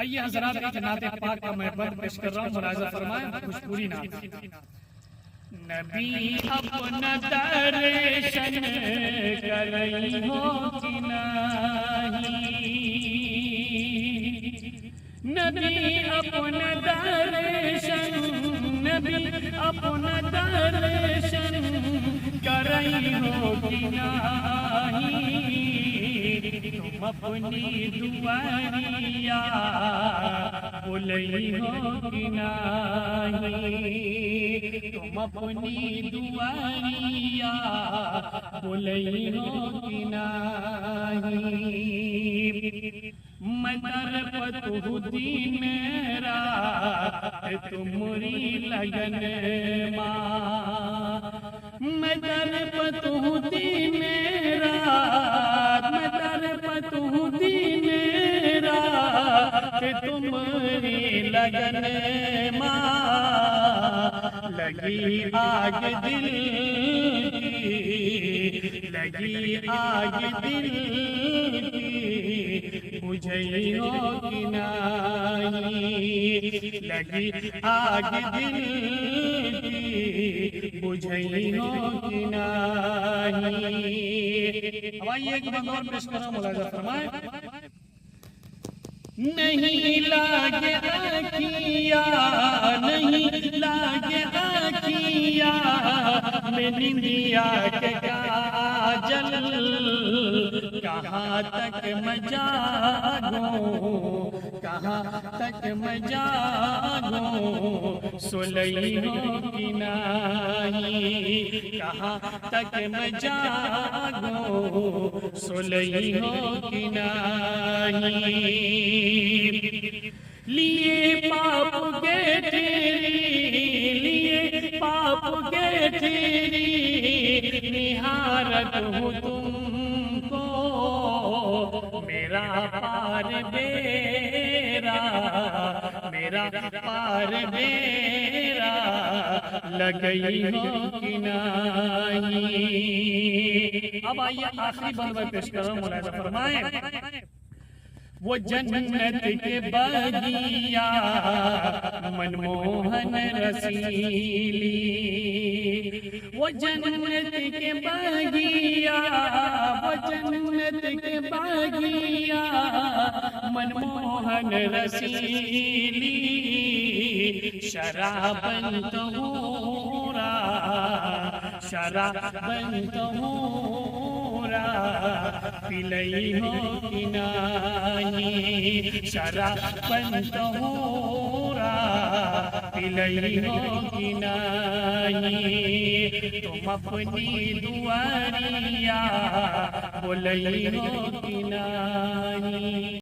आइए हजरात, एक नाते पाक का मैं बंद पेश कर रहा हूँ, मुलाजा फरमाएं। भोजपुरी नात। नबी अपना दर्शन करई हो कि नहीं, नबी अपना दर्शन, नबी अपना दर्शन करई हो कि नहीं, तुम अपनी दुआरिया बोलई हो कि नहीं, तुम अपनी दुआरिया बोलई हो कि नहीं। मदर पतुदी मेरा तुमरी लगन माँ, मदर पतुदी मेरा, मदर पतुदी मेरा तुमरी लगन माँ, लगी आग दिल की, लगी आग दिल की, बुझई हो कि नहीं, लगी आग दिल की, बुझई हो कि नहीं। अब आइए एक बंद और पेश कर रहा हूं, मुलाजा फरमाए। नहीं लागे आखिया, नहीं लागे आखिया में निंदिया के काजल, कहाँ तक मैं जागूं, कहाँ तक मैं जागूं, सोलई हो कि नहीं, कहाँ तक मैं जागूं, सोलई हो कि नहीं। लिए पाप के तेरी, लिए पाप के तेरी निहारत हूँ तुमको, मेरा पार बेरा, मेरा पार बेरा लगई हो कि नहीं। अब आइए आखिरी बंद में पेश कर रहा हूँ, मुलाजा फरमाएं। वो जन्नत के बगिया मनमोहन रसीली, वो जन्नत के बगिया, वो जन्नत के बगिया मनमोहन रसीली, शराबन तहूरा, शराबन तहूरा पिलई हो कि नहीं, शराबन तहूरा पिलई हो कि नहीं, तुम अपनी दुआरिया बोलई हो कि नहीं।